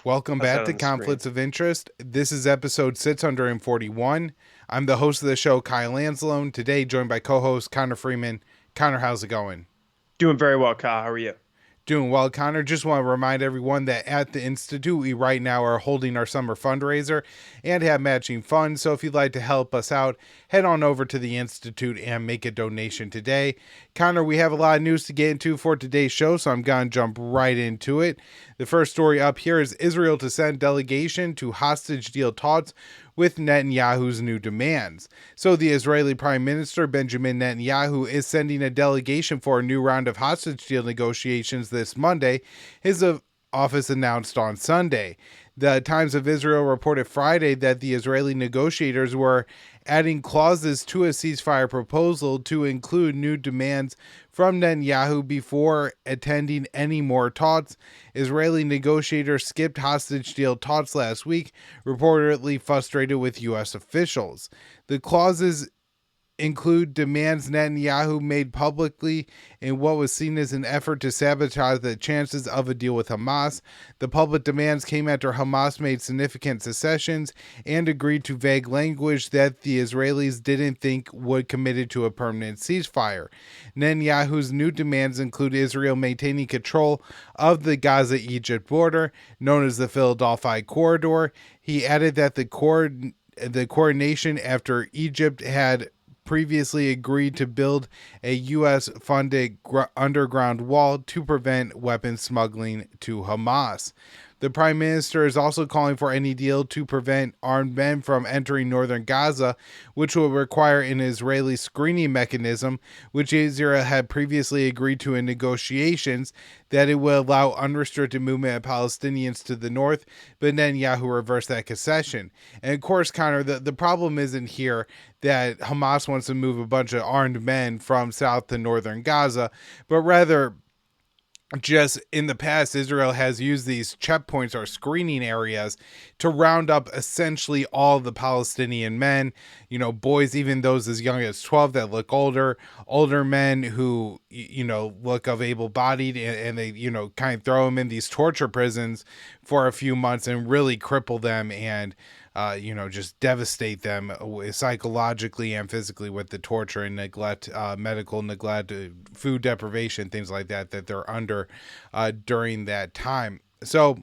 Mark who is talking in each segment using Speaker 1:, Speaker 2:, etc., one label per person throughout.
Speaker 1: Welcome
Speaker 2: How's
Speaker 1: back
Speaker 2: that
Speaker 1: to
Speaker 2: on the screen?
Speaker 1: Conflicts of Interest. This is episode 641. I'm the host of the show, Kyle Anzalone. Today, joined by co-host Connor Freeman. Connor, how's it going?
Speaker 2: Doing very well, Kyle. How are you?
Speaker 1: Doing well, Connor. Just want to remind everyone that at the Institute, we right now are holding our summer fundraiser and have matching funds. So if you'd like to help us out, head on over to the Institute and make a donation today. Connor, we have a lot of news to get into for today's show, so I'm going to jump right into it. The first story up here is Israel to send delegation to hostage deal talks with Netanyahu's new demands. So the Israeli Prime Minister Benjamin Netanyahu is sending a delegation for a new round of hostage deal negotiations this Monday, his office announced on Sunday. The Times of Israel reported Friday that the Israeli negotiators were adding clauses to a ceasefire proposal to include new demands from Netanyahu before attending any more talks. Israeli negotiators skipped hostage deal talks last week, reportedly frustrated with U.S. officials. The clauses include demands Netanyahu made publicly in what was seen as an effort to sabotage the chances of a deal with Hamas. The public demands came after Hamas made significant concessions and agreed to vague language that the Israelis didn't think would committed to a permanent ceasefire. Netanyahu's new demands include Israel maintaining control of the Gaza-Egypt border, known as the Philadelphia Corridor. He added that the coordination after Egypt had previously agreed to build a U.S.-funded underground wall to prevent weapons smuggling to Hamas. The Prime Minister is also calling for any deal to prevent armed men from entering northern Gaza, which will require an Israeli screening mechanism, which Israel had previously agreed to in negotiations, that it will allow unrestricted movement of Palestinians to the north, but Netanyahu reversed that concession. And of course, Connor, the problem isn't here that Hamas wants to move a bunch of armed men from south to northern Gaza, but rather just in the past, Israel has used these checkpoints or screening areas to round up essentially all the Palestinian men, boys, even those as young as 12 that look older men who, look of able-bodied, and they, kind of throw them in these torture prisons for a few months and really cripple them and just devastate them psychologically and physically with the torture and neglect, medical neglect, food deprivation, things like that they're under during that time. So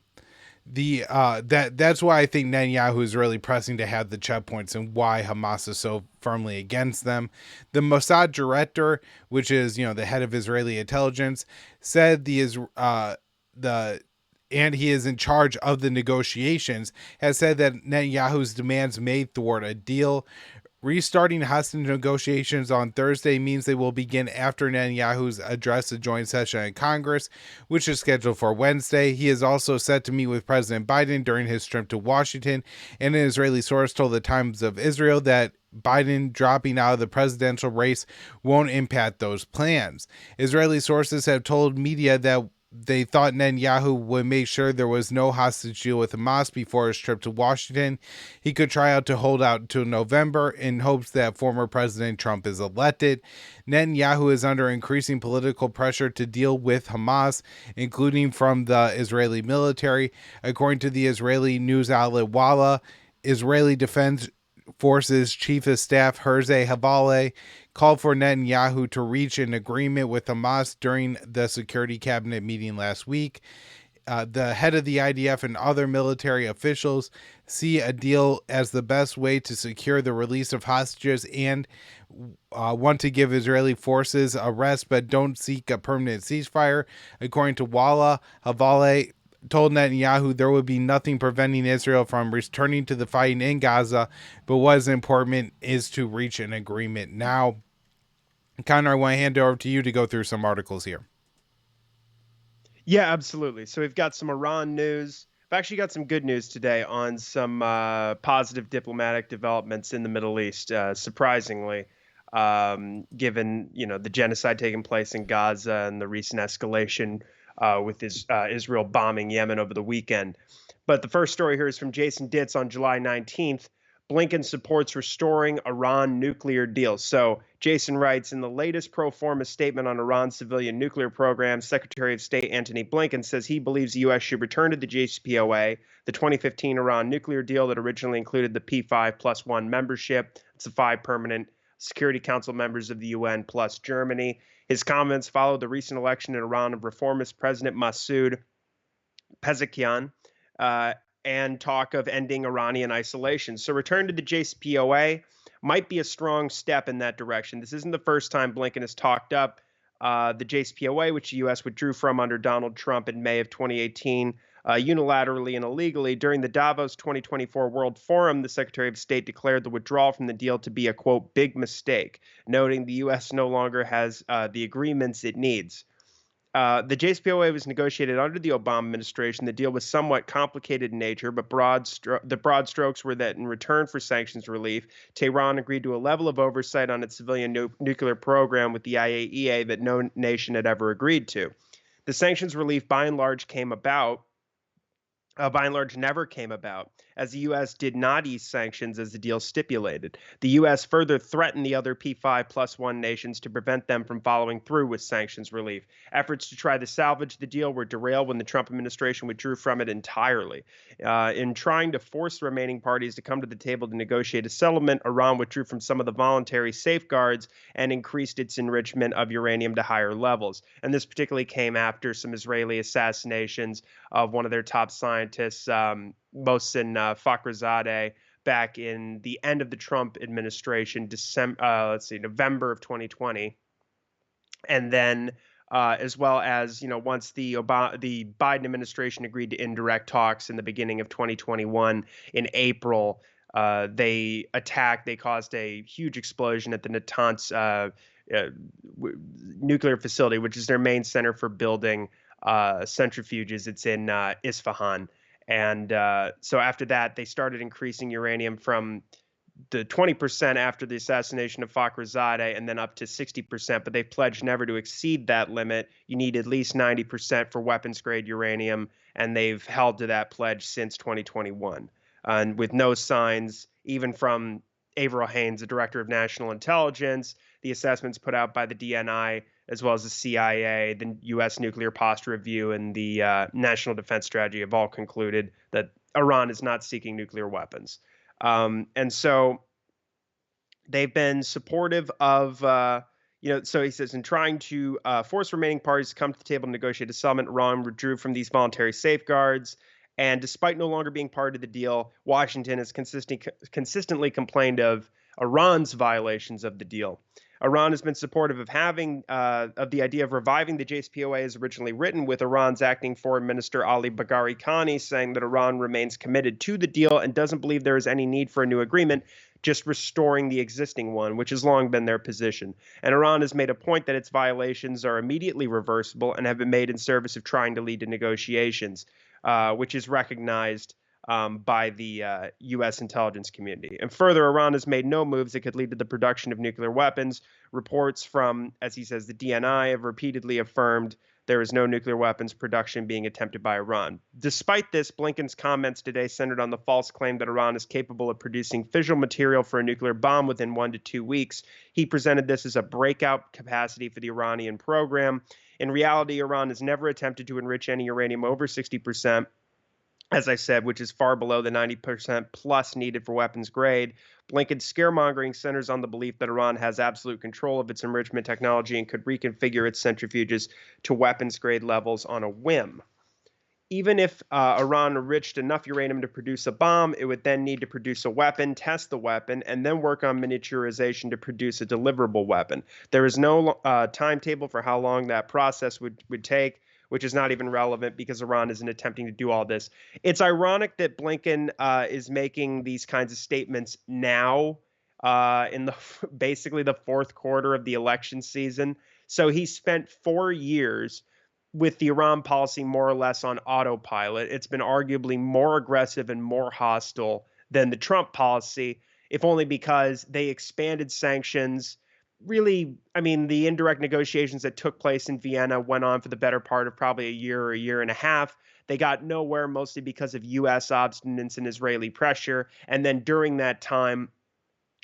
Speaker 1: that's why I think Netanyahu is really pressing to have the checkpoints and why Hamas is so firmly against them. The Mossad director, which is the head of Israeli intelligence, said and he is in charge of the negotiations, has said that Netanyahu's demands may thwart a deal. Restarting hostage negotiations on Thursday means they will begin after Netanyahu's address a joint session in Congress, which is scheduled for Wednesday. He is also set to meet with President Biden during his trip to Washington, and an Israeli source told the Times of Israel that Biden dropping out of the presidential race won't impact those plans. Israeli sources have told media that they thought Netanyahu would make sure there was no hostage deal with Hamas before his trip to Washington. He could try out to hold out until November in hopes that former President Trump is elected. Netanyahu is under increasing political pressure to deal with Hamas, including from the Israeli military. According to the Israeli news outlet Walla, Israeli Defense Forces Chief of Staff Herzi Halevi called for Netanyahu to reach an agreement with Hamas during the Security Cabinet meeting last week. The head of the IDF and other military officials see a deal as the best way to secure the release of hostages and want to give Israeli forces a rest, but don't seek a permanent ceasefire. According to Walla, Halevi told Netanyahu there would be nothing preventing Israel from returning to the fighting in Gaza, but what is important is to reach an agreement now. Connor, I want to hand it over to you to go through some articles here.
Speaker 2: Yeah, absolutely. So we've got some Iran news. I've actually got some good news today on some positive diplomatic developments in the Middle East, surprisingly, given the genocide taking place in Gaza and the recent escalation with Israel bombing Yemen over the weekend. But the first story here is from Jason Ditz on July 19th. Blinken supports restoring Iran nuclear deals. So Jason writes, in the latest pro forma statement on Iran's civilian nuclear program, Secretary of State Antony Blinken says he believes the U.S. should return to the JCPOA, the 2015 Iran nuclear deal that originally included the P5+1 membership. It's the 5 permanent Security Council members of the UN plus Germany. His comments followed the recent election in Iran of reformist President Masoud Pezeshkian, and talk of ending Iranian isolation. So return to the JCPOA might be a strong step in that direction. This isn't the first time Blinken has talked up the JCPOA, which the U.S. withdrew from under Donald Trump in May of 2018, unilaterally and illegally. During the Davos 2024 World Forum, the Secretary of State declared the withdrawal from the deal to be a, quote, big mistake, noting the U.S. no longer has the agreements it needs. The JCPOA was negotiated under the Obama administration. The deal was somewhat complicated in nature, but the broad strokes were that in return for sanctions relief, Tehran agreed to a level of oversight on its civilian nuclear program with the IAEA that no nation had ever agreed to. The sanctions relief, by and large, never came about, as the U.S. did not ease sanctions as the deal stipulated. The U.S. further threatened the other P5+1 nations to prevent them from following through with sanctions relief. Efforts to try to salvage the deal were derailed when the Trump administration withdrew from it entirely. In trying to force the remaining parties to come to the table to negotiate a settlement, Iran withdrew from some of the voluntary safeguards and increased its enrichment of uranium to higher levels. And this particularly came after some Israeli assassinations of one of their top scientists, Mohsen Fakhrizadeh, back in the end of the Trump administration, November of 2020, and then as well as once the Biden administration agreed to indirect talks in the beginning of 2021 in April, they caused a huge explosion at the Natanz nuclear facility, which is their main center for building centrifuges. It's in Isfahan. And so after that, they started increasing uranium from the 20% after the assassination of Fakhrizadeh and then up to 60%, but they've pledged never to exceed that limit. You need at least 90% for weapons-grade uranium, and they've held to that pledge since 2021. And with no signs, even from Avril Haines, the director of national intelligence, the assessments put out by the DNI, as well as the CIA, the U.S. Nuclear Posture Review, and the National Defense Strategy have all concluded that Iran is not seeking nuclear weapons. And so they've been supportive of, so he says, in trying to force remaining parties to come to the table and negotiate a settlement, Iran withdrew from these voluntary safeguards. And despite no longer being part of the deal, Washington has consistently complained of Iran's violations of the deal. Iran has been supportive of the idea of reviving the JCPOA as originally written, with Iran's acting foreign minister Ali Bagheri Khani saying that Iran remains committed to the deal and doesn't believe there is any need for a new agreement, just restoring the existing one, which has long been their position. And Iran has made a point that its violations are immediately reversible and have been made in service of trying to lead to negotiations, which is recognized by the U.S. intelligence community. And further, Iran has made no moves that could lead to the production of nuclear weapons. Reports from, as he says, the DNI have repeatedly affirmed there is no nuclear weapons production being attempted by Iran. Despite this, Blinken's comments today centered on the false claim that Iran is capable of producing fissile material for a nuclear bomb within 1 to 2 weeks. He presented this as a breakout capacity for the Iranian program. In reality, Iran has never attempted to enrich any uranium over 60%. As I said, which is far below the 90% plus needed for weapons grade. Blinken's scaremongering centers on the belief that Iran has absolute control of its enrichment technology and could reconfigure its centrifuges to weapons grade levels on a whim. Even if Iran enriched enough uranium to produce a bomb, it would then need to produce a weapon, test the weapon, and then work on miniaturization to produce a deliverable weapon. There is no timetable for how long that process would take, which is not even relevant because Iran isn't attempting to do all this. It's ironic that Blinken is making these kinds of statements now in basically the fourth quarter of the election season. So he spent 4 years with the Iran policy more or less on autopilot. It's been arguably more aggressive and more hostile than the Trump policy, if only because they expanded sanctions really, I mean, the indirect negotiations that took place in Vienna went on for the better part of probably a year or a year and a half. They got nowhere, mostly because of U.S. obstinance and Israeli pressure. And then during that time,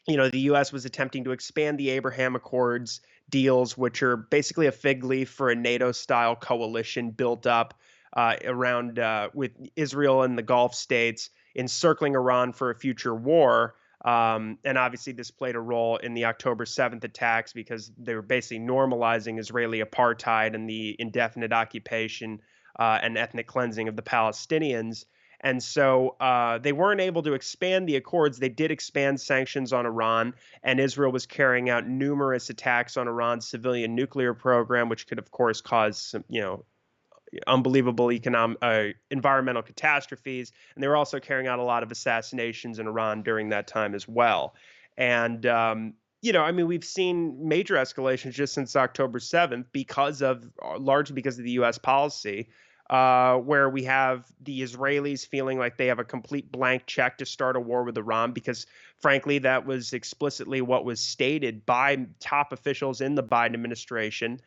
Speaker 2: the U.S. was attempting to expand the Abraham Accords deals, which are basically a fig leaf for a NATO-style coalition built up around with Israel and the Gulf states, encircling Iran for a future war. And obviously, this played a role in the October 7th attacks because they were basically normalizing Israeli apartheid and the indefinite occupation and ethnic cleansing of the Palestinians. And so they weren't able to expand the accords. They did expand sanctions on Iran, and Israel was carrying out numerous attacks on Iran's civilian nuclear program, which could, of course, cause some, unbelievable environmental catastrophes. And they were also carrying out a lot of assassinations in Iran during that time as well. And I mean, we've seen major escalations just since October 7th largely because of the U.S. policy, where we have the Israelis feeling like they have a complete blank check to start a war with Iran, because frankly, that was explicitly what was stated by top officials in the Biden administration,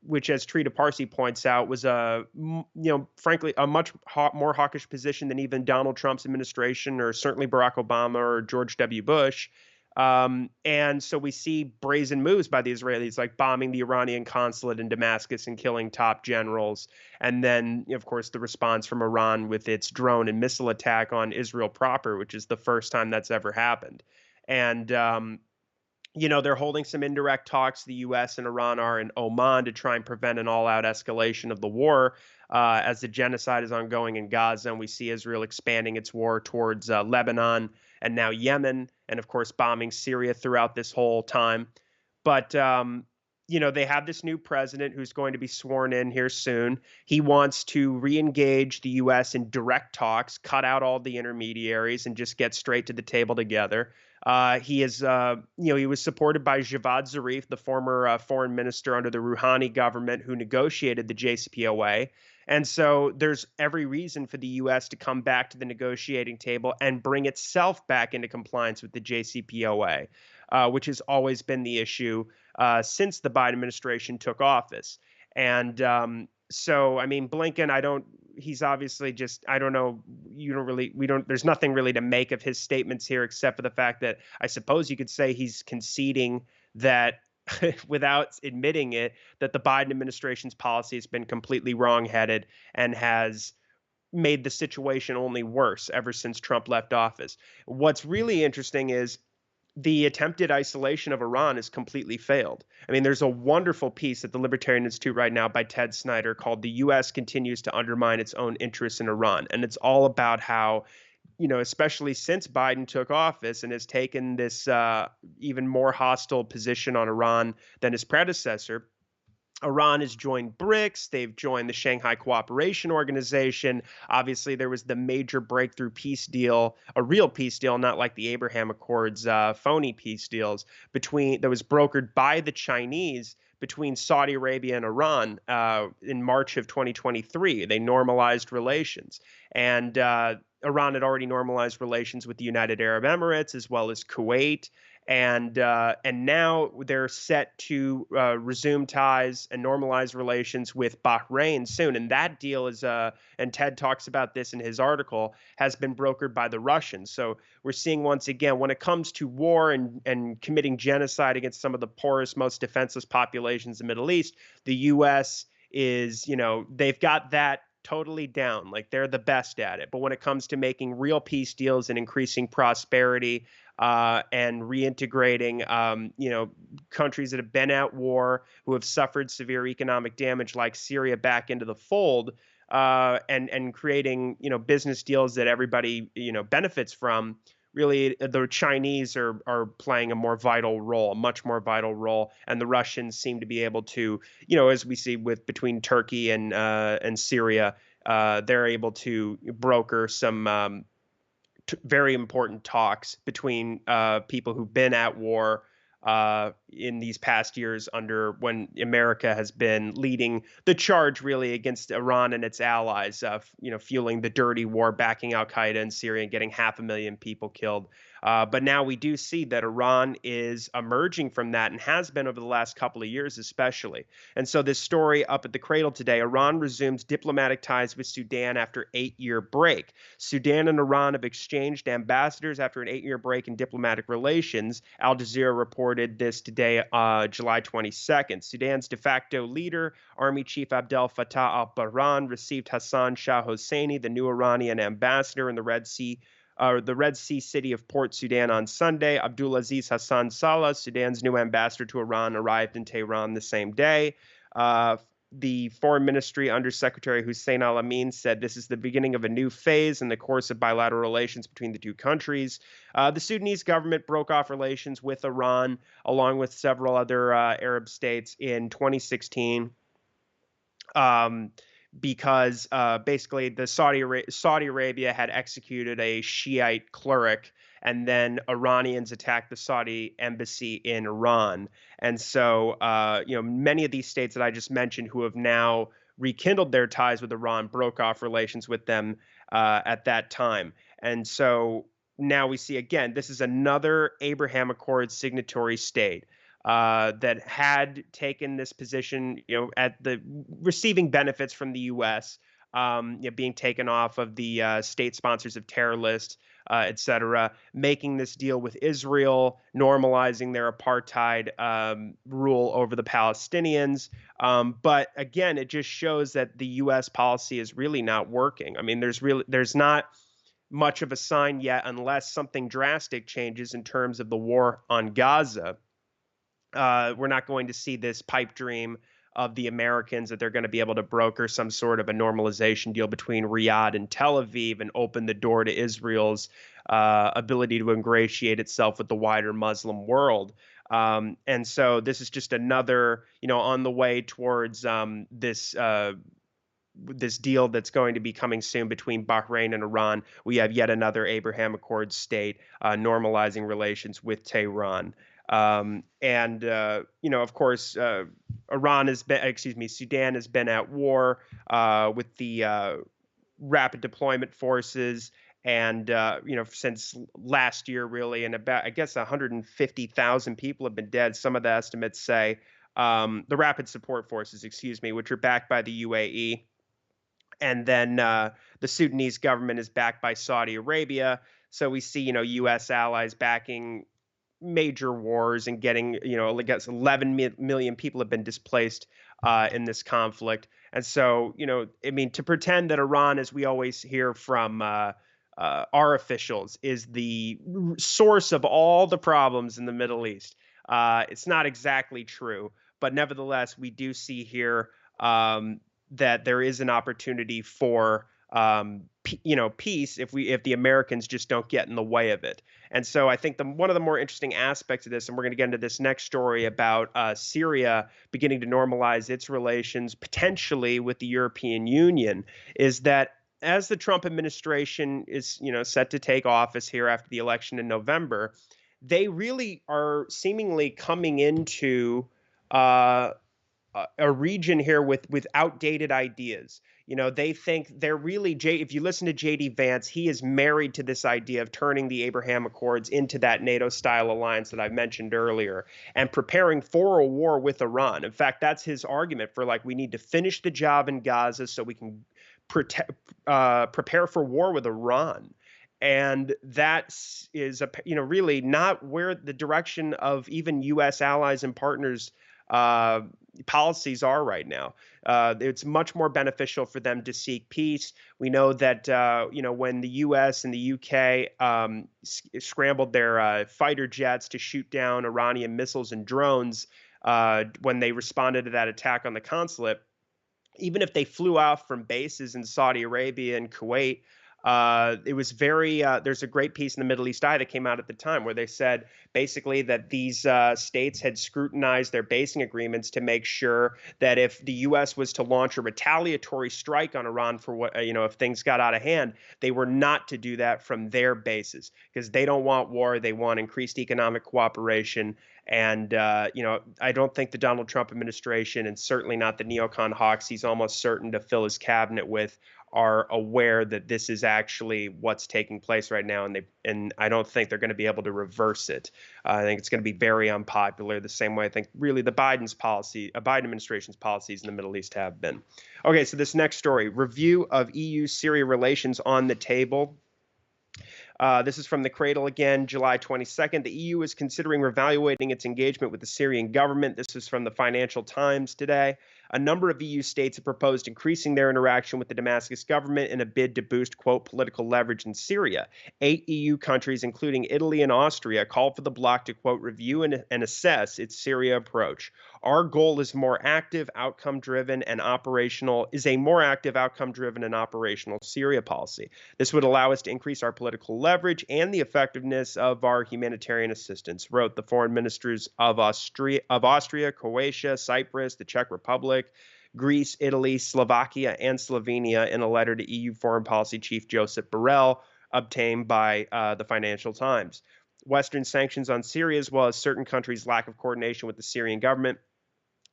Speaker 2: which, as Trita Parsi points out, was frankly, a much more hawkish position than even Donald Trump's administration, or certainly Barack Obama or George W. Bush. And so we see brazen moves by the Israelis, like bombing the Iranian consulate in Damascus and killing top generals. And then, of course, the response from Iran with its drone and missile attack on Israel proper, which is the first time that's ever happened. And, they're holding some indirect talks. The U.S. and Iran are in Oman to try and prevent an all-out escalation of the war as the genocide is ongoing in Gaza. And we see Israel expanding its war towards Lebanon and now Yemen, and of course bombing Syria throughout this whole time. But they have this new president who's going to be sworn in here soon. He wants to re-engage the U.S. in direct talks, cut out all the intermediaries, and just get straight to the table together. He was supported by Javad Zarif, the former foreign minister under the Rouhani government who negotiated the JCPOA. And so there's every reason for the U.S. to come back to the negotiating table and bring itself back into compliance with the JCPOA, which has always been the issue since the Biden administration took office. And so, I mean, Blinken, he's obviously just, I don't know, there's nothing really to make of his statements here, except for the fact that I suppose you could say he's conceding that without admitting it, that the Biden administration's policy has been completely wrongheaded and has made the situation only worse ever since Trump left office. What's really interesting is the attempted isolation of Iran has completely failed. I mean, there's a wonderful piece at the Libertarian Institute right now by Ted Snyder called "The U.S. Continues to Undermine Its Own Interests in Iran." And it's all about how, especially since Biden took office and has taken this even more hostile position on Iran than his predecessor, Iran has joined BRICS. They've joined the Shanghai Cooperation Organization. Obviously, there was the major breakthrough peace deal, a real peace deal, not like the Abraham Accords phony peace deals, that was brokered by the Chinese between Saudi Arabia and Iran in March of 2023. They normalized relations. And Iran had already normalized relations with the United Arab Emirates as well as Kuwait. And now they're set to resume ties and normalize relations with Bahrain soon. And that deal is, and Ted talks about this in his article, has been brokered by the Russians. So we're seeing once again, when it comes to war and committing genocide against some of the poorest, most defenseless populations in the Middle East, the U.S. is, they've got that totally down. Like, they're the best at it. But when it comes to making real peace deals and increasing prosperity and reintegrating, countries that have been at war, who have suffered severe economic damage like Syria back into the fold, and creating, business deals that everybody, benefits from, really the Chinese are playing a more vital role, a much more vital role. And the Russians seem to be able to, as we see between Turkey and Syria, they're able to broker some very important talks between people who've been at war in these past years when America has been leading the charge really against Iran and its allies, fueling the dirty war, backing Al-Qaeda in Syria and getting 500,000 people killed. But now we do see that Iran is emerging from that and has been over the last couple of years, especially. And so, this story up at the cradle today: Iran resumes diplomatic ties with Sudan after 8-year break. Sudan and Iran have exchanged ambassadors after an 8-year break in diplomatic relations. Al Jazeera reported this today, July 22nd. Sudan's de facto leader, Army Chief Abdel Fattah al-Burhan, received Hassan Shah Hosseini, the new Iranian ambassador in the Red Sea city of Port Sudan on Sunday. Abdulaziz Hassan Saleh, Sudan's new ambassador to Iran, arrived in Tehran the same day. The Foreign Ministry Undersecretary Hussein Al-Amin said this is the beginning of a new phase in the course of bilateral relations between the two countries. The Sudanese government broke off relations with Iran, along with several other Arab states, in 2016. Because basically the Saudi Arabia had executed a Shiite cleric, and then Iranians attacked the Saudi embassy in Iran. And so, many of these states that I just mentioned, who have now rekindled their ties with Iran, broke off relations with them at that time. And so now we see, again, this is another Abraham Accords signatory state that had taken this position, at the receiving benefits from the U.S., being taken off of the state sponsors of terror list, et cetera, making this deal with Israel, normalizing their apartheid rule over the Palestinians. But again, it just shows that the U.S. policy is really not working. I mean, there's not much of a sign yet, unless something drastic changes in terms of the war on Gaza. We're not going to see this pipe dream of the Americans that they're going to be able to broker some sort of a normalization deal between Riyadh and Tel Aviv and open the door to Israel's ability to ingratiate itself with the wider Muslim world. And so this is just another, on the way towards this deal that's going to be coming soon between Bahrain and Iran. We have yet another Abraham Accords state normalizing relations with Tehran. Of course, Sudan has been at war with the rapid deployment forces, and since last year, really, and about, I guess, 150,000 people have been dead. Some of the estimates say the rapid support forces, which are backed by the UAE. And then the Sudanese government is backed by Saudi Arabia. So we see, U.S. allies backing major wars and getting, I guess 11 million people have been displaced in this conflict. And so, to pretend that Iran, as we always hear from our officials, is the source of all the problems in the Middle East, it's not exactly true. But nevertheless, we do see here that there is an opportunity for peace if the Americans just don't get in the way of it. And so I think one of the more interesting aspects of this, and we're going to get into this next story about Syria beginning to normalize its relations potentially with the European Union, is that as the Trump administration is set to take office here after the election in November, they really are seemingly coming into a region here with outdated ideas. They think they're really, if you listen to J.D. Vance, he is married to this idea of turning the Abraham Accords into that NATO-style alliance that I mentioned earlier and preparing for a war with Iran. In fact, that's his argument for, we need to finish the job in Gaza so we can prepare for war with Iran. And that is, really not where the direction of even U.S. allies and partners policies are right now. It's much more beneficial for them to seek peace. We know that when the U.S. and the U.K. Scrambled their fighter jets to shoot down Iranian missiles and drones when they responded to that attack on the consulate, even if they flew off from bases in Saudi Arabia and Kuwait, it was there's a great piece in the Middle East Eye that came out at the time where they said basically that these states had scrutinized their basing agreements to make sure that if the U.S. was to launch a retaliatory strike on Iran for if things got out of hand, they were not to do that from their bases because they don't want war. They want increased economic cooperation. And, I don't think the Donald Trump administration, and certainly not the neocon hawks he's almost certain to fill his cabinet with, are aware that this is actually what's taking place right now, and I don't think they're going to be able to reverse it. I think it's going to be very unpopular, the same way I think really the Biden administration's policies in the Middle East have been. Okay, so this next story: review of EU-Syria relations on the table. This is from the Cradle again, July 22nd. The EU is considering reevaluating its engagement with the Syrian government. This is from the Financial Times today. A number of EU states have proposed increasing their interaction with the Damascus government in a bid to boost, quote, political leverage in Syria. 8 EU countries, including Italy and Austria, called for the bloc to, quote, review and assess its Syria approach. Our goal is a more active, outcome-driven, and operational Syria policy. This would allow us to increase our political leverage and the effectiveness of our humanitarian assistance, wrote the foreign ministers of Austria, Croatia, Cyprus, the Czech Republic, Greece, Italy, Slovakia, and Slovenia in a letter to EU Foreign Policy Chief Josep Borrell, obtained by the Financial Times. Western sanctions on Syria, as well as certain countries' lack of coordination with the Syrian government,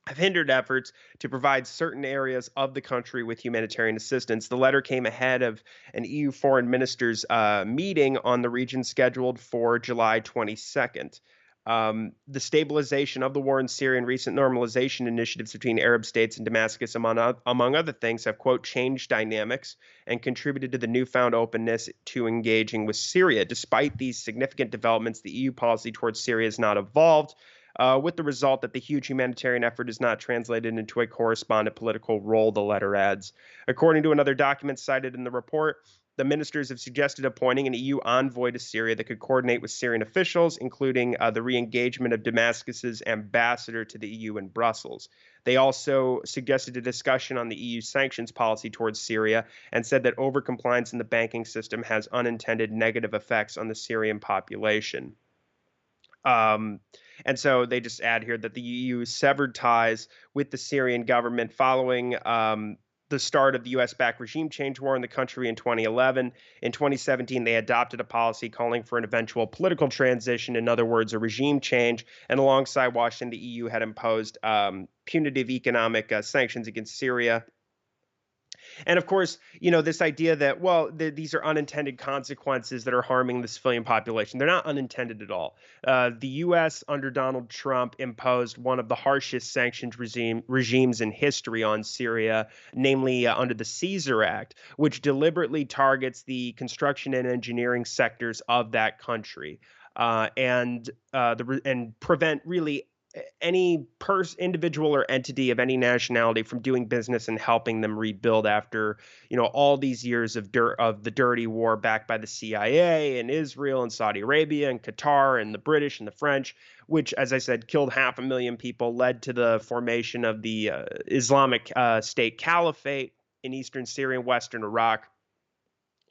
Speaker 2: have hindered efforts to provide certain areas of the country with humanitarian assistance. The letter came ahead of an EU foreign ministers meeting on the region scheduled for July 22nd. The stabilization of the war in Syria and recent normalization initiatives between Arab states and Damascus, among other things, have, quote, changed dynamics and contributed to the newfound openness to engaging with Syria. Despite these significant developments, the EU policy towards Syria has not evolved, with the result that the huge humanitarian effort is not translated into a correspondent political role, the letter adds. According to another document cited in the report, the ministers have suggested appointing an EU envoy to Syria that could coordinate with Syrian officials, including the re-engagement of Damascus's ambassador to the EU in Brussels. They also suggested a discussion on the EU sanctions policy towards Syria and said that overcompliance in the banking system has unintended negative effects on the Syrian population. And so they just add here that the EU severed ties with the Syrian government following the start of the U.S.-backed regime change war in the country in 2011. In 2017, they adopted a policy calling for an eventual political transition, in other words, a regime change. And alongside Washington, the EU had imposed punitive economic sanctions against Syria. And of course, this idea that, well, these are unintended consequences that are harming the civilian population. They're not unintended at all. The U.S. under Donald Trump imposed one of the harshest sanctions regimes in history on Syria, namely under the Caesar Act, which deliberately targets the construction and engineering sectors of that country, and prevent really any individual or entity of any nationality from doing business and helping them rebuild after all these years of the dirty war backed by the CIA and Israel and Saudi Arabia and Qatar and the British and the French, which, as I said, killed 500,000 people, led to the formation of the Islamic State Caliphate in eastern Syria and western Iraq.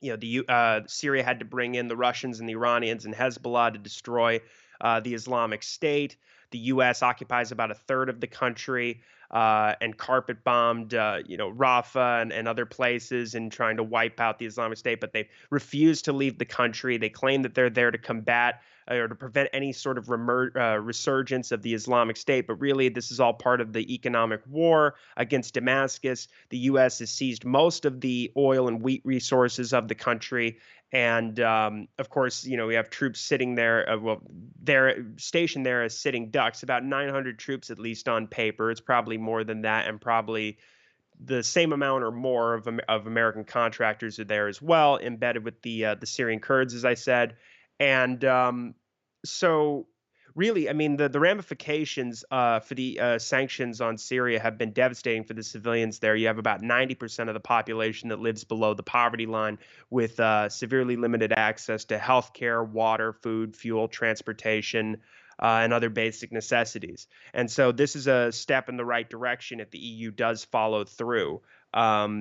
Speaker 2: Syria had to bring in the Russians and the Iranians and Hezbollah to destroy the Islamic State. The U.S. occupies about a third of the country and carpet bombed, Rafah and other places in trying to wipe out the Islamic State, but they refuse to leave the country. They claim that they're there to combat or to prevent any sort of resurgence of the Islamic State. But really, this is all part of the economic war against Damascus. The U.S. has seized most of the oil and wheat resources of the country. And of course, we have troops sitting there. They're stationed there as sitting ducks, about 900 troops, at least on paper. It's probably more than that, and probably the same amount or more of American contractors are there as well, embedded with the Syrian Kurds, as I said. And so really, I mean, the ramifications for the sanctions on Syria have been devastating for the civilians there. You have about 90% of the population that lives below the poverty line, with severely limited access to healthcare, water, food, fuel, transportation, and other basic necessities. And so this is a step in the right direction if the EU does follow through. It's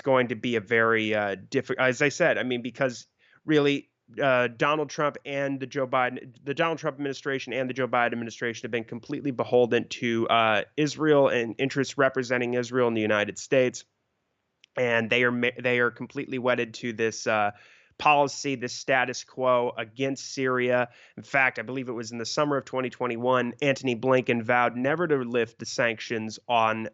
Speaker 2: going to be a very difficult, as I said, I mean, because really, Donald Trump and the Donald Trump administration and the Joe Biden administration have been completely beholden to Israel and interests representing Israel in the United States, and they are completely wedded to this policy, this status quo against Syria. In fact, I believe it was in the summer of 2021, Antony Blinken vowed never to lift the sanctions on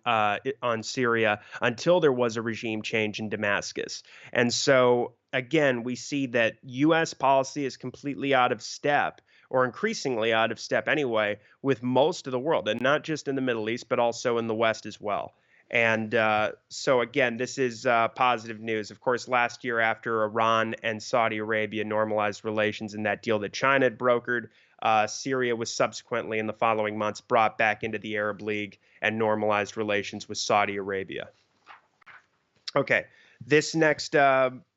Speaker 2: Syria until there was a regime change in Damascus. And so, again, we see that U.S. policy is completely out of step, or increasingly out of step anyway, with most of the world, and not just in the Middle East, but also in the West as well. And so, again, this is positive news. Of course, last year, after Iran and Saudi Arabia normalized relations in that deal that China had brokered, Syria was subsequently, in the following months, brought back into the Arab League and normalized relations with Saudi Arabia. Okay, this next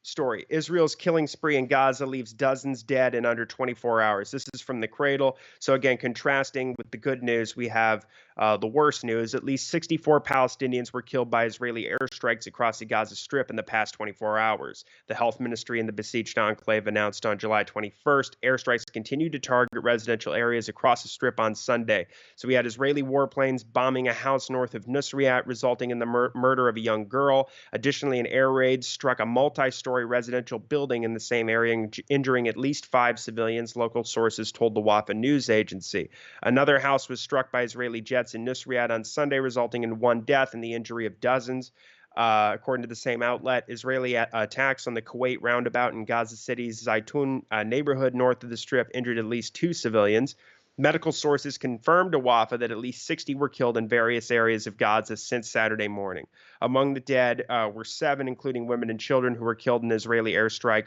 Speaker 2: story. Israel's killing spree in Gaza leaves dozens dead in under 24 hours. This is from the Cradle. So again, contrasting with the good news, we have the worst news. At least 64 Palestinians were killed by Israeli airstrikes across the Gaza Strip in the past 24 hours. The health ministry in the besieged enclave announced on July 21st airstrikes continued to target residential areas across the Strip on Sunday. So we had Israeli warplanes bombing a house north of Nuseirat, resulting in the murder of a young girl. Additionally, an air raid struck a multi-story residential building in the same area, injuring at least 5 civilians, local sources told the Wafa news agency. Another house was struck by Israeli jets in Nuseirat on Sunday, resulting in 1 death and the injury of dozens. According to the same outlet, Israeli attacks on the Kuwait roundabout in Gaza City's Zaytun neighborhood north of the Strip injured at least 2 civilians. Medical sources confirmed to Wafa that at least 60 were killed in various areas of Gaza since Saturday morning. Among the dead were 7, including women and children, who were killed in an Israeli airstrike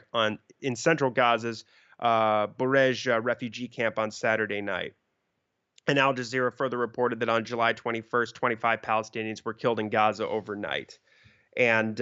Speaker 2: in central Gaza's Burej refugee camp on Saturday night. And Al Jazeera further reported that on July 21st, 25 Palestinians were killed in Gaza overnight. And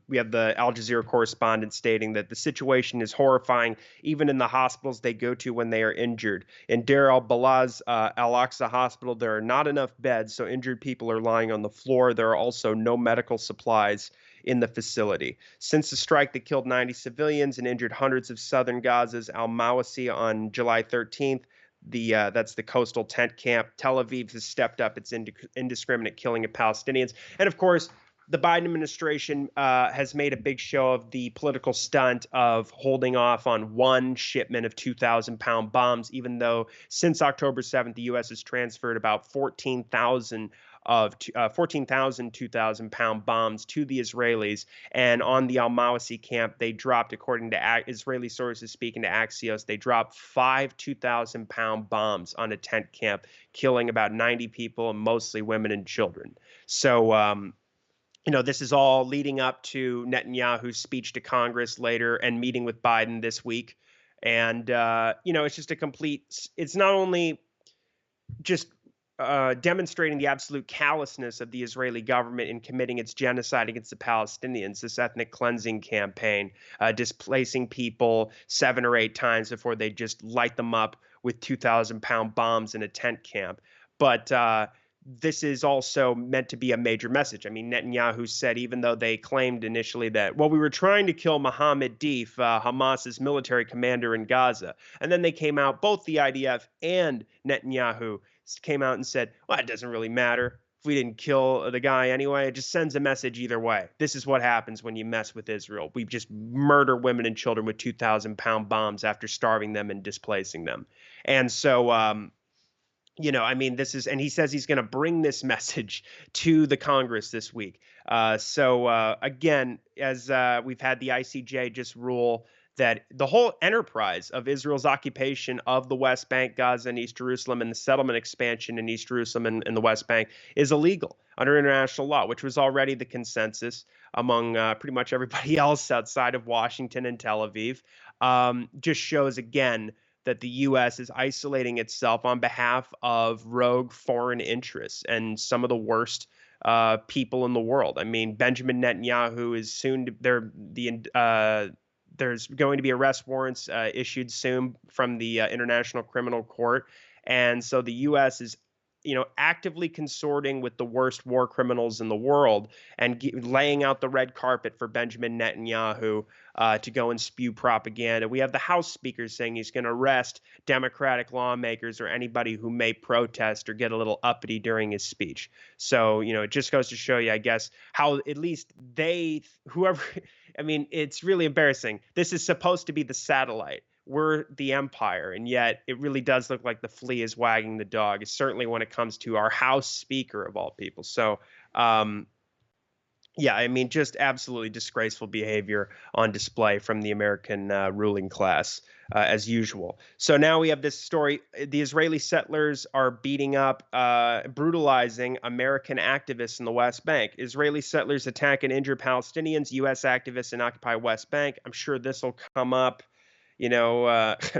Speaker 2: we have the Al Jazeera correspondent stating that the situation is horrifying, even in the hospitals they go to when they are injured. In Deir al-Balaz Al-Aqsa Hospital, there are not enough beds, so injured people are lying on the floor. There are also no medical supplies in the facility. Since the strike that killed 90 civilians and injured hundreds of southern Gaza's Al-Mawasi on July 13th, that's the coastal tent camp, Tel Aviv has stepped up its indiscriminate killing of Palestinians. And of course, the Biden administration has made a big show of the political stunt of holding off on 1 shipment of 2,000-pound bombs, even though since October 7th, the U.S. has transferred about 14,000 2,000-pound bombs to the Israelis. And on the Al-Mawasi camp, they dropped, according to Israeli sources speaking to Axios, they dropped 5 2,000-pound bombs on a tent camp, killing about 90 people, and mostly women and children. So, this is all leading up to Netanyahu's speech to Congress later and meeting with Biden this week. And, it's just it's not only just demonstrating the absolute callousness of the Israeli government in committing its genocide against the Palestinians, this ethnic cleansing campaign, displacing people 7 or 8 times before they just light them up with 2,000-pound bombs in a tent camp. But this is also meant to be a major message. I mean, Netanyahu said, even though they claimed initially that, well, we were trying to kill Mohammed Deif, Hamas's military commander in Gaza. And then they came out, both the IDF and Netanyahu came out and said, well, it doesn't really matter if we didn't kill the guy anyway. It just sends a message either way. This is what happens when you mess with Israel. We just murder women and children with 2,000-pound bombs after starving them and displacing them. And so, this is, and he says he's going to bring this message to the Congress this week. Again, as we've had the ICJ just rule that the whole enterprise of Israel's occupation of the West Bank, Gaza, and East Jerusalem, and the settlement expansion in East Jerusalem and the West Bank is illegal under international law, which was already the consensus among pretty much everybody else outside of Washington and Tel Aviv. Just shows again that the U.S. is isolating itself on behalf of rogue foreign interests and some of the worst people in the world. I mean, Benjamin Netanyahu is soon to, there's going to be arrest warrants issued soon from the International Criminal Court. And so the U.S. is actively consorting with the worst war criminals in the world and laying out the red carpet for Benjamin Netanyahu to go and spew propaganda. We have the House Speaker saying he's going to arrest Democratic lawmakers or anybody who may protest or get a little uppity during his speech. So, it just goes to show you, I guess, how at least whoever, I mean, it's really embarrassing. This is supposed to be the satellite. We're the empire, and yet it really does look like the flea is wagging the dog, certainly when it comes to our House Speaker of all people. So, yeah, I mean, just absolutely disgraceful behavior on display from the American ruling class, as usual. So now we have this story. The Israeli settlers are beating up, brutalizing American activists in the West Bank. Israeli settlers attack and injure Palestinians, U.S. activists in Occupy West Bank. I'm sure this will come up. And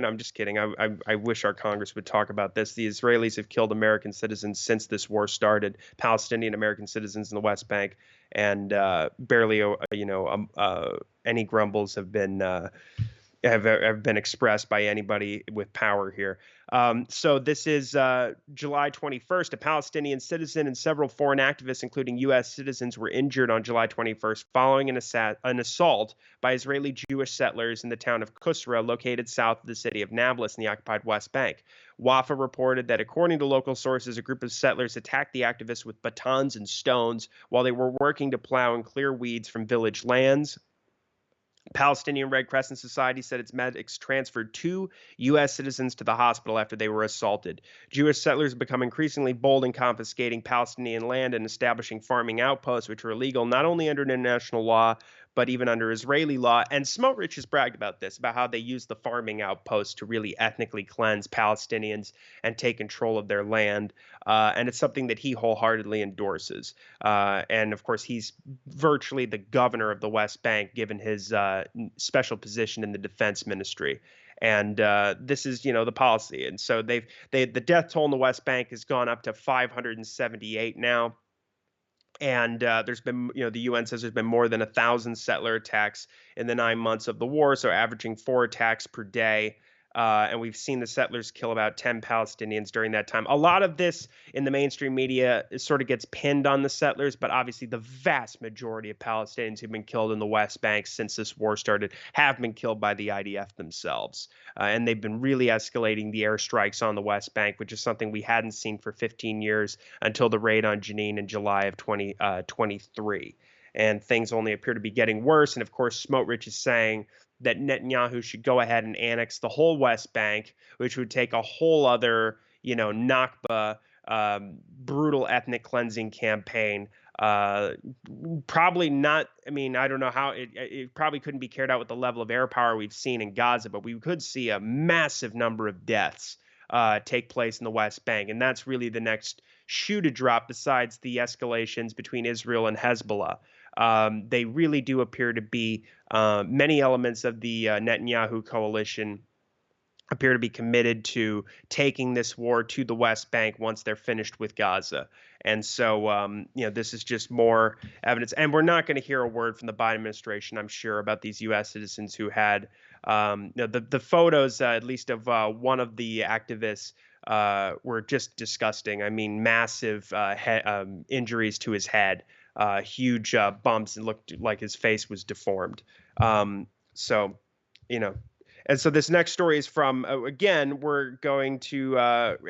Speaker 2: I'm just kidding. I wish our Congress would talk about this. The Israelis have killed American citizens since this war started, Palestinian American citizens in the West Bank, and barely, any grumbles have been expressed by anybody with power here. So this is July 21st. A Palestinian citizen and several foreign activists, including U.S. citizens, were injured on July 21st following an assault by Israeli Jewish settlers in the town of Kusra, located south of the city of Nablus in the occupied West Bank. Wafa reported that, according to local sources, a group of settlers attacked the activists with batons and stones while they were working to plow and clear weeds from village lands. Palestinian Red Crescent Society said its medics transferred 2 U.S. citizens to the hospital after they were assaulted. Jewish settlers have become increasingly bold in confiscating Palestinian land and establishing farming outposts, which are illegal not only under international law, but even under Israeli law. And Smotrich has bragged about this, about how they use the farming outposts to really ethnically cleanse Palestinians and take control of their land. And it's something that he wholeheartedly endorses. And of course, he's virtually the governor of the West Bank, given his special position in the defense ministry. And this is, the policy. And so the death toll in the West Bank has gone up to 578 now. And there's been, the UN says there's been more than 1,000 settler attacks in the 9 months of the war, so averaging 4 attacks per day. And we've seen the settlers kill about 10 Palestinians during that time. A lot of this in the mainstream media sort of gets pinned on the settlers, but obviously the vast majority of Palestinians who've been killed in the West Bank since this war started have been killed by the IDF themselves. And they've been really escalating the airstrikes on the West Bank, which is something we hadn't seen for 15 years until the raid on Jenin in July of 2023. And things only appear to be getting worse. And of course, Smotrich is saying that Netanyahu should go ahead and annex the whole West Bank, which would take a whole other, Nakba, brutal ethnic cleansing campaign. Probably not. I mean, I don't know how it probably couldn't be carried out with the level of air power we've seen in Gaza, but we could see a massive number of deaths take place in the West Bank. And that's really the next shoe to drop, besides the escalations between Israel and Hezbollah. They really do appear to be many elements of the Netanyahu coalition appear to be committed to taking this war to the West Bank once they're finished with Gaza. And so, this is just more evidence. And we're not going to hear a word from the Biden administration, I'm sure, about these U.S. citizens who had the photos, at least of one of the activists, were just disgusting. I mean, massive injuries to his head. Huge bumps, and looked like his face was deformed. And so this next story is from, again, we're going to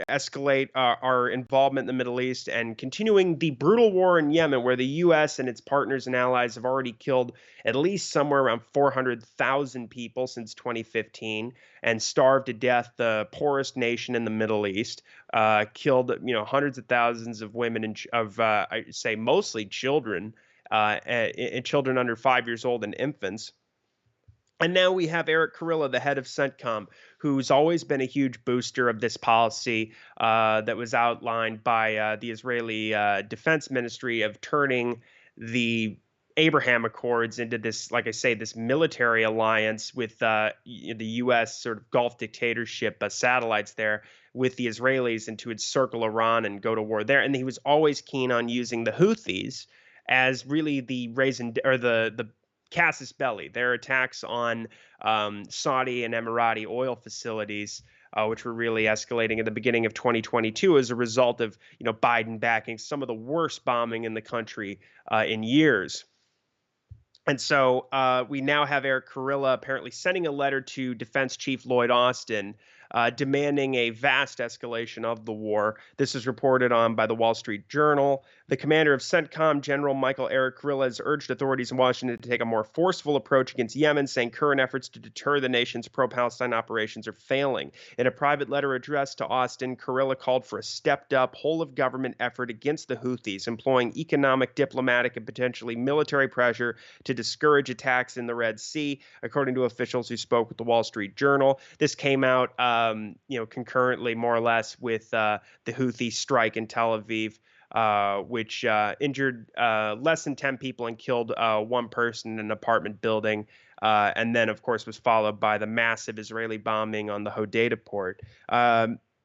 Speaker 2: escalate our involvement in the Middle East and continuing the brutal war in Yemen, where the U.S. and its partners and allies have already killed at least somewhere around 400,000 people since 2015 and starved to death the poorest nation in the Middle East, killed, hundreds of thousands of women and I say mostly children, and children under 5 years old and infants. And now we have Eric Kurilla, the head of CENTCOM, who's always been a huge booster of this policy that was outlined by the Israeli Defense Ministry of turning the Abraham Accords into this, like I say, this military alliance with the U.S. sort of Gulf dictatorship satellites there with the Israelis, and to encircle Iran and go to war there. And he was always keen on using the Houthis as really the the casus belli, their attacks on Saudi and Emirati oil facilities, which were really escalating at the beginning of 2022 as a result of Biden backing some of the worst bombing in the country in years. And so we now have Eric Kurilla apparently sending a letter to Defense Chief Lloyd Austin demanding a vast escalation of the war. This is reported on by the Wall Street Journal. The commander of CENTCOM, General Michael Eric Kurilla, has urged authorities in Washington to take a more forceful approach against Yemen, saying current efforts to deter the nation's pro-Palestine operations are failing. In a private letter addressed to Austin, Kurilla called for a stepped-up, whole-of-government effort against the Houthis, employing economic, diplomatic, and potentially military pressure to discourage attacks in the Red Sea, according to officials who spoke with the Wall Street Journal. This came out, concurrently, more or less, with the Houthi strike in Tel Aviv, which injured less than 10 people and killed one person in an apartment building. And then, of course, was followed by the massive Israeli bombing on the Hodeidah port.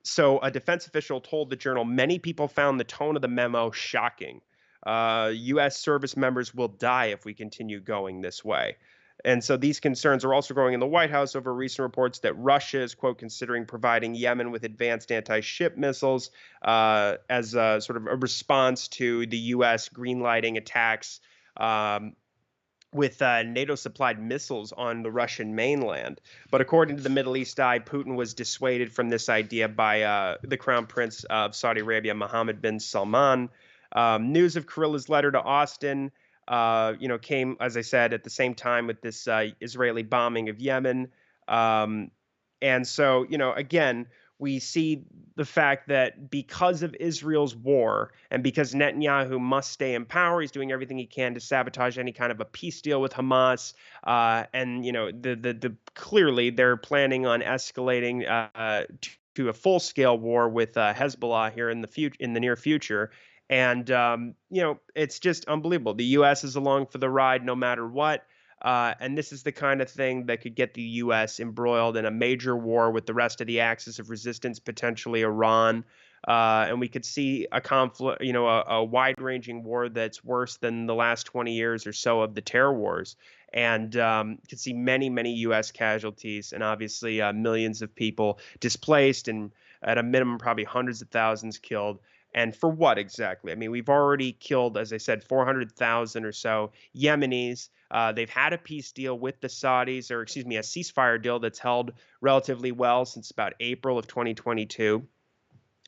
Speaker 2: So a defense official told the Journal many people found the tone of the memo shocking. U.S. service members will die if we continue going this way. And so these concerns are also growing in the White House over recent reports that Russia is, quote, considering providing Yemen with advanced anti-ship missiles as a sort of a response to the U.S. greenlighting attacks with NATO-supplied missiles on the Russian mainland. But according to the Middle East Eye, Putin was dissuaded from this idea by the Crown Prince of Saudi Arabia, Mohammed bin Salman. News of Kurilla's letter to Austin came, as I said, at the same time with this Israeli bombing of Yemen. And so, again, we see the fact that because of Israel's war and because Netanyahu must stay in power, he's doing everything he can to sabotage any kind of a peace deal with Hamas. Clearly they're planning on escalating to a full-scale war with Hezbollah here in the near future. And, it's just unbelievable. The U.S. is along for the ride no matter what. And this is the kind of thing that could get the U.S. embroiled in a major war with the rest of the axis of resistance, potentially Iran. And we could see a conflict, a wide-ranging war that's worse than the last 20 years or so of the terror wars. And could see many, many U.S. casualties and obviously millions of people displaced and at a minimum probably hundreds of thousands killed. And for what exactly? I mean, we've already killed, as I said, 400,000 or so Yemenis. They've had a peace deal with the Saudis, or excuse me, a ceasefire deal that's held relatively well since about April of 2022.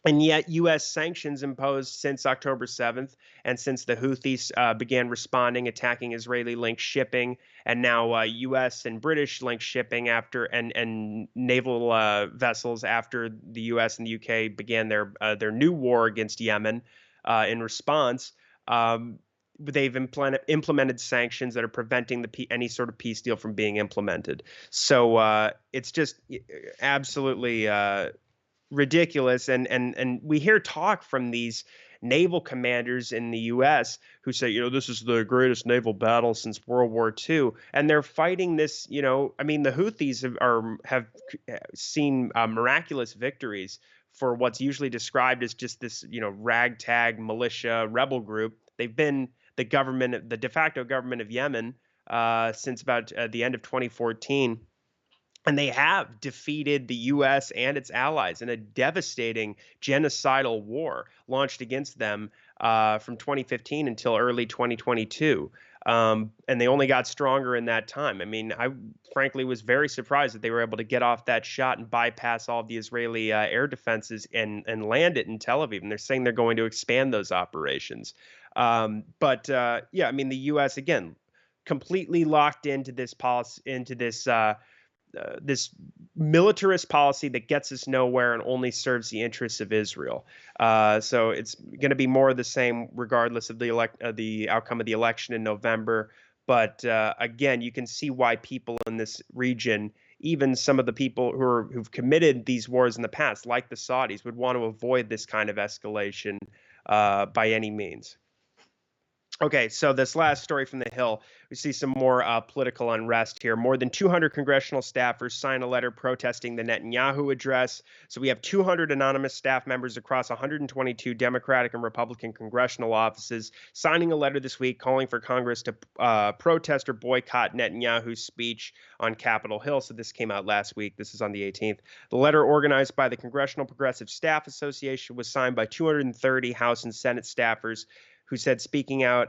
Speaker 2: And yet U.S. sanctions imposed since October 7th and since the Houthis began responding, attacking Israeli-linked shipping, and now U.S. and British-linked shipping and naval vessels after the U.S. and the U.K. began their new war against Yemen in response. They've implemented sanctions that are preventing any sort of peace deal from being implemented. So it's just absolutely ridiculous. And we hear talk from these naval commanders in the U.S. who say, this is the greatest naval battle since World War II. And they're fighting this, the Houthis have seen miraculous victories for what's usually described as just this, ragtag militia rebel group. They've been the de facto government of Yemen since about the end of 2014. And they have defeated the U.S. and its allies in a devastating genocidal war launched against them from 2015 until early 2022. And they only got stronger in that time. I mean, I frankly was very surprised that they were able to get off that shot and bypass all of the Israeli air defenses and land it in Tel Aviv. And they're saying they're going to expand those operations. The U.S., again, completely locked into this policy, this militarist policy that gets us nowhere and only serves the interests of Israel. So it's going to be more of the same, regardless of the outcome of the election in November. But again, you can see why people in this region, even some of the people who've committed these wars in the past, like the Saudis, would want to avoid this kind of escalation by any means. Okay, so this last story from the Hill, we see some more political unrest here. More than 200 congressional staffers sign a letter protesting the Netanyahu address. So we have 200 anonymous staff members across 122 Democratic and Republican congressional offices signing a letter this week calling for Congress to protest or boycott Netanyahu's speech on Capitol Hill. So this came out last week. This is on the 18th. The letter, organized by the Congressional Progressive Staff Association, was signed by 230 House and Senate staffers who said speaking out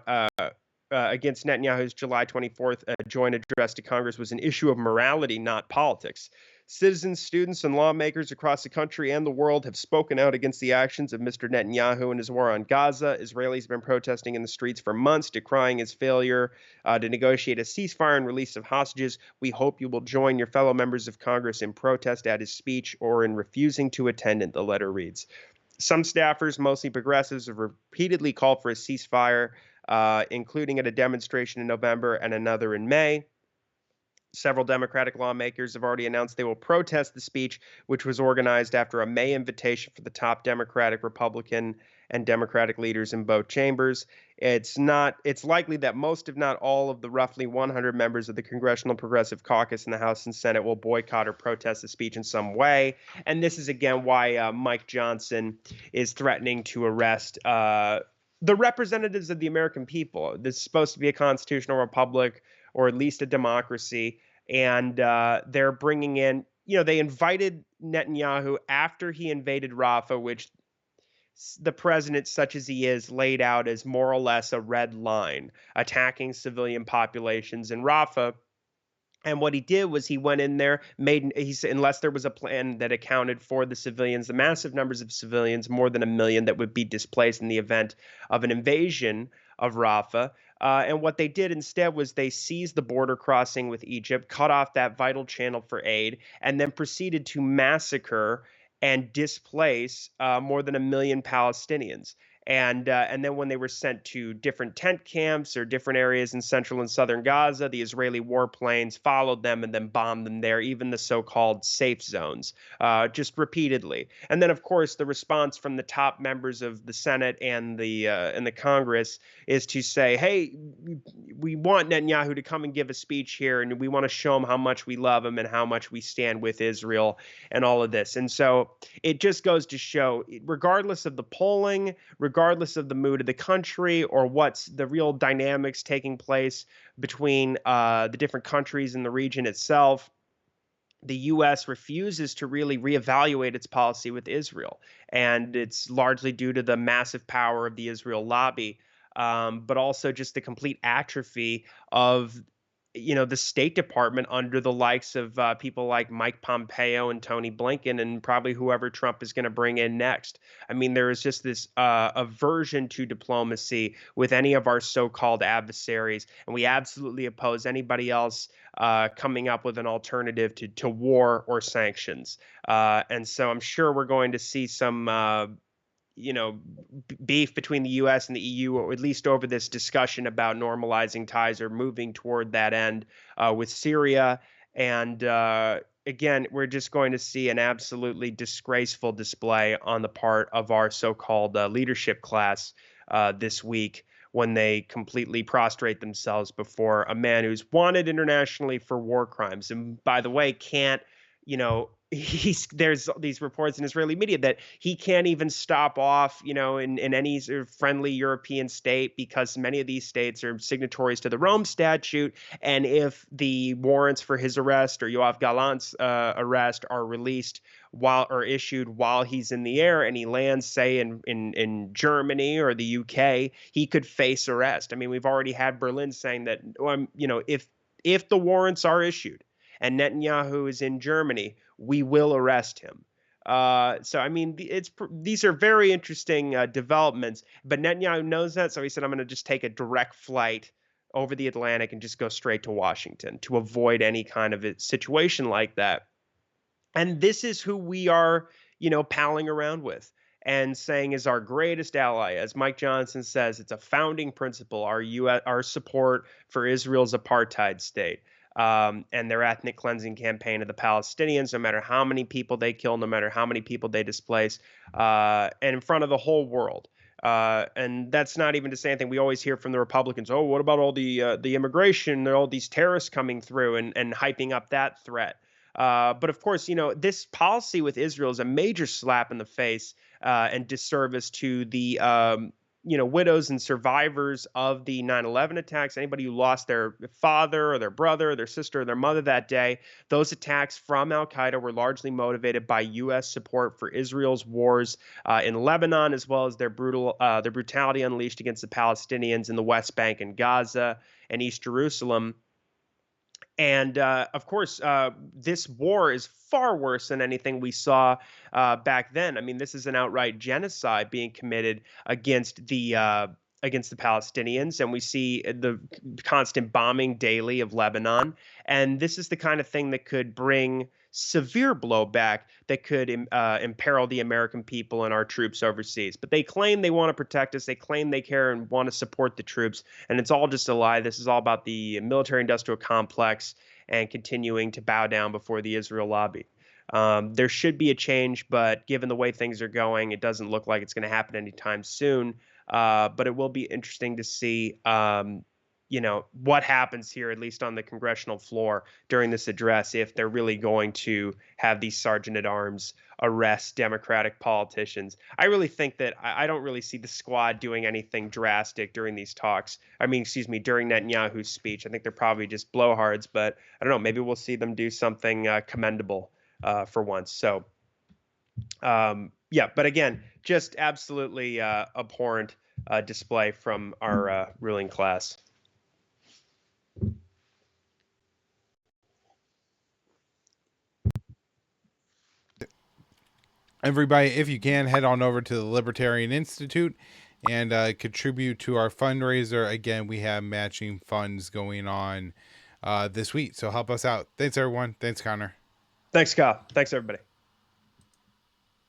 Speaker 2: against Netanyahu's July 24th joint address to Congress was an issue of morality, not politics. Citizens, students, and lawmakers across the country and the world have spoken out against the actions of Mr. Netanyahu and his war on Gaza. Israelis have been protesting in the streets for months, decrying his failure to negotiate a ceasefire and release of hostages. We hope you will join your fellow members of Congress in protest at his speech or in refusing to attend it, the letter reads. Some staffers, mostly progressives, have repeatedly called for a ceasefire, including at a demonstration in November and another in May. Several Democratic lawmakers have already announced they will protest the speech, which was organized after a May invitation for the top Democratic, Republican, and Democratic leaders in both chambers. It's likely that most, if not all, of the roughly 100 members of the Congressional Progressive Caucus in the House and Senate will boycott or protest the speech in some way. And this is again why Mike Johnson is threatening to arrest the representatives of the American people. This is supposed to be a constitutional republic, or at least a democracy. And they're bringing in, they invited Netanyahu after he invaded Rafah, which the president, such as he is, laid out as more or less a red line, attacking civilian populations in Rafah. And what he did was he went in there, unless there was a plan that accounted for the civilians, the massive numbers of civilians, more than 1 million that would be displaced in the event of an invasion of Rafah. And what they did instead was they seized the border crossing with Egypt, cut off that vital channel for aid, and then proceeded to massacre and displace more than 1 million Palestinians. And then when they were sent to different tent camps or different areas in central and southern Gaza, the Israeli warplanes followed them and then bombed them there, even the so-called safe zones, just repeatedly. And then, of course, the response from the top members of the Senate and the Congress is to say, "Hey, we want Netanyahu to come and give a speech here, and we want to show him how much we love him and how much we stand with Israel and all of this." And so it just goes to show, regardless of the polling, regardless of the mood of the country or what's the real dynamics taking place between the different countries in the region itself, the U.S. refuses to really reevaluate its policy with Israel. And it's largely due to the massive power of the Israel lobby, but also just the complete atrophy of the State Department under the likes of people like Mike Pompeo and Tony Blinken and probably whoever Trump is going to bring in next. I mean, there is just this aversion to diplomacy with any of our so-called adversaries, and we absolutely oppose anybody else coming up with an alternative to war or sanctions. And so I'm sure we're going to see some beef between the U.S. and the EU, or at least over this discussion about normalizing ties or moving toward that end with Syria. And again, we're just going to see an absolutely disgraceful display on the part of our so-called leadership class this week, when they completely prostrate themselves before a man who's wanted internationally for war crimes. And by the way, can't, there's these reports in Israeli media that he can't even stop off, in any sort of friendly European state, because many of these states are signatories to the Rome Statute. And if the warrants for his arrest or Yoav Gallant's arrest are released issued while he's in the air and he lands, say, in Germany or the UK, he could face arrest. I mean, we've already had Berlin saying that, if the warrants are issued and Netanyahu is in Germany, we will arrest him. So, I mean, these are very interesting developments, but Netanyahu knows that. So he said, I'm going to just take a direct flight over the Atlantic and just go straight to Washington to avoid any kind of a situation like that. And this is who we are, palling around with and saying is our greatest ally. As Mike Johnson says, it's a founding principle, our support for Israel's apartheid state. And their ethnic cleansing campaign of the Palestinians, no matter how many people they kill, no matter how many people they displace, and in front of the whole world. And that's not even to say anything. We always hear from the Republicans, oh, what about all the immigration? There are all these terrorists coming through and hyping up that threat. But of course, this policy with Israel is a major slap in the face and disservice to the widows and survivors of the 9/11 attacks, anybody who lost their father or their brother or their sister or their mother that day. Those attacks from Al Qaeda were largely motivated by U.S. support for Israel's wars in Lebanon, as well as their brutality unleashed against the Palestinians in the West Bank and Gaza and East Jerusalem. And of course, this war is far worse than anything we saw back then. I mean, this is an outright genocide being committed against the Palestinians, and we see the constant bombing daily of Lebanon. And this is the kind of thing that could bring severe blowback that could imperil the American people and our troops overseas. But they claim they want to protect us. They claim they care and want to support the troops. And it's all just a lie. This is all about the military industrial complex and continuing to bow down before the Israel lobby. There should be a change, but given the way things are going, it doesn't look like it's going to happen anytime soon. But it will be interesting to see what happens here, at least on the congressional floor during this address, if they're really going to have these sergeant at arms arrest Democratic politicians. I really think that I don't really see the squad doing anything drastic during these talks. During Netanyahu's speech. I think they're probably just blowhards, but I don't know. Maybe we'll see them do something commendable for once. So, but again, just absolutely abhorrent display from our ruling class.
Speaker 1: Everybody, if you can, head on over to the Libertarian Institute and contribute to our fundraiser. Again, we have matching funds going on this week, so help us out. Thanks, everyone. Thanks, Connor.
Speaker 2: Thanks, Kyle. Thanks, everybody.